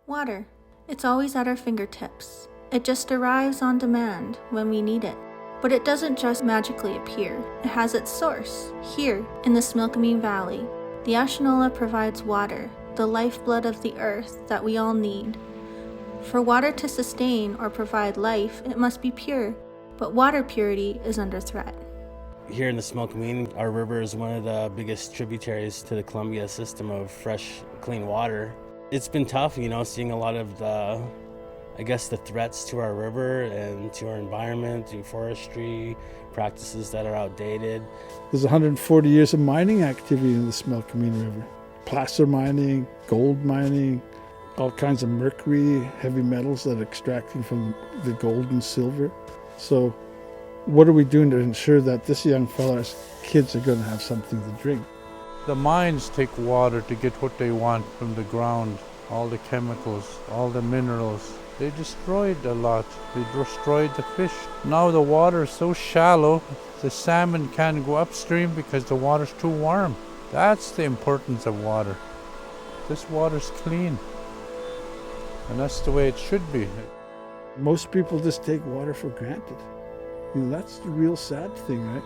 Water. It's always at our fingertips. It just arrives on demand when we need it. But it doesn't just magically appear. It has its source, here in the Smilkameen Valley. The Ashnola provides water, the lifeblood of the earth that we all need. For water to sustain or provide life, it must be pure, but water purity is under threat. Here in the Smilkameen, our river is one of the biggest tributaries to the Columbia system of fresh, clean water. It's been tough, seeing a lot of the threats to our river and to our environment, to forestry practices that are outdated. There's 140 years of mining activity in the Similkameen River. Plaster mining, gold mining, all kinds of mercury, heavy metals that are extracting from the gold and silver. So what are we doing to ensure that this young fella's kids are going to have something to drink? The mines take water to get what they want from the ground, all the chemicals, all the minerals. They destroyed a lot. They destroyed the fish. Now the water is so shallow, the salmon can't go upstream because the water's too warm. That's the importance of water. This water's clean. And that's the way it should be. Most people just take water for granted. That's the real sad thing, right?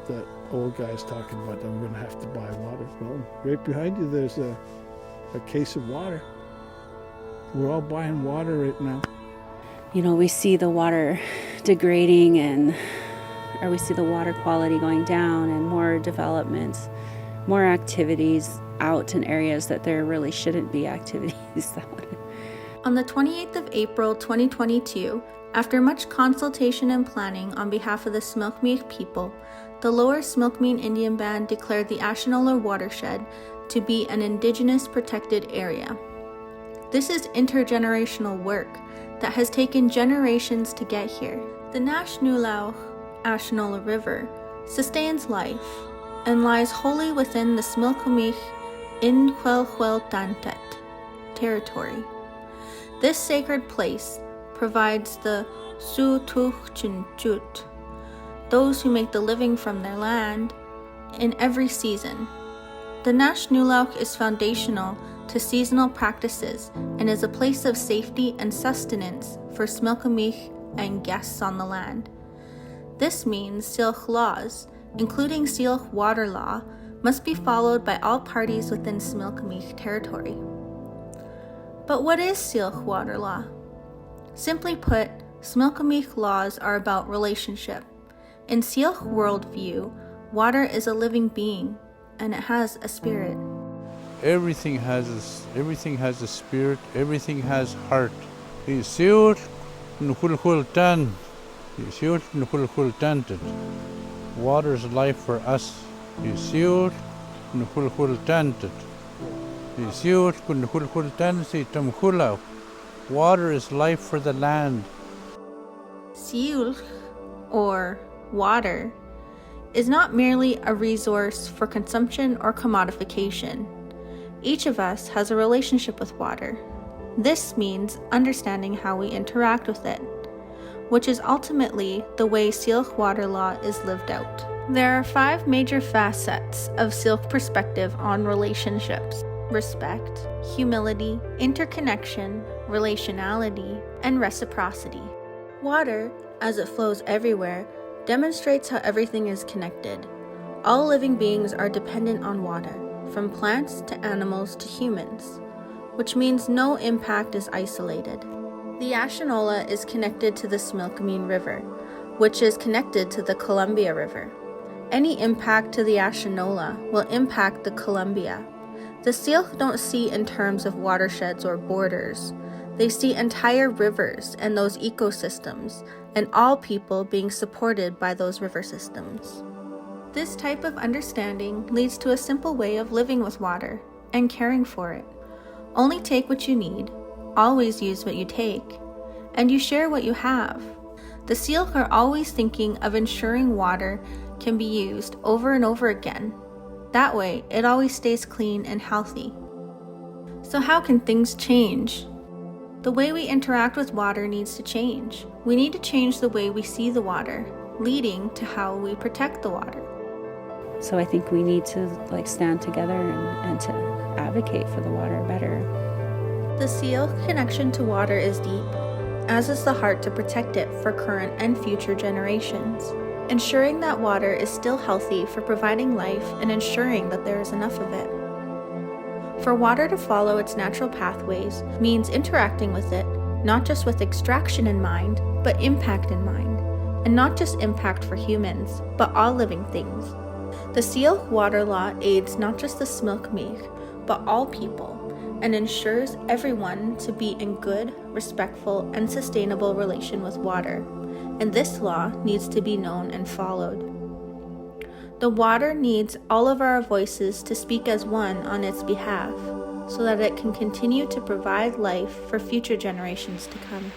That old guy's talking about, I'm going to have to buy water. Well, right behind you there's a case of water. We're all buying water right now. We see the water degrading or we see the water quality going down and more developments, more activities out in areas that there really shouldn't be activities. On the 28th of April 2022, after much consultation and planning on behalf of the Smilkameen people, the Lower Smilkameen Indian Band declared the Ashnola watershed to be an Indigenous protected area. This is intergenerational work that has taken generations to get here. The Ashnola River sustains life and lies wholly within the Smilkameen Inquelhueltantet territory. This sacred place provides the Sutuchunchut, those who make the living from their land, in every season. The Ashnola is foundational to seasonal practices and is a place of safety and sustenance for Smilkameen and guests on the land. This means Syilx laws, including Syilx water law, must be followed by all parties within Smilkameen territory. But what is Syilx water law? Simply put, Smilkameen laws are about relationship. In Syilx worldview, water is a living being, and it has a spirit. Everything has a spirit, everything has heart. Water is life for us. Water is life for the land. Syilx, or water, is not merely a resource for consumption or commodification. Each of us has a relationship with water. This means understanding how we interact with it, which is ultimately the way Syilx water law is lived out. There are 5 major facets of Syilx perspective on relationships: respect, humility, interconnection, relationality, and reciprocity. Water, as it flows everywhere, demonstrates how everything is connected. All living beings are dependent on water, from plants to animals to humans, which means no impact is isolated. The Ashnola is connected to the Smilkameen River, which is connected to the Columbia River. Any impact to the Ashnola will impact the Columbia. The Syilx don't see in terms of watersheds or borders. They see entire rivers and those ecosystems, and all people being supported by those river systems. This type of understanding leads to a simple way of living with water and caring for it. Only take what you need, always use what you take, and you share what you have. The Syilx are always thinking of ensuring water can be used over and over again. That way, it always stays clean and healthy. So how can things change? The way we interact with water needs to change. We need to change the way we see the water, leading to how we protect the water. So I think we need to stand together and to advocate for the water better. The seal connection to water is deep, as is the heart to protect it for current and future generations, ensuring that water is still healthy for providing life and ensuring that there is enough of it. For water to follow its natural pathways means interacting with it, not just with extraction in mind, but impact in mind, and not just impact for humans, but all living things. The Seal Water Law aids not just the Smilkameen, but all people, and ensures everyone to be in good, respectful, and sustainable relation with water, and this law needs to be known and followed. The water needs all of our voices to speak as one on its behalf, so that it can continue to provide life for future generations to come.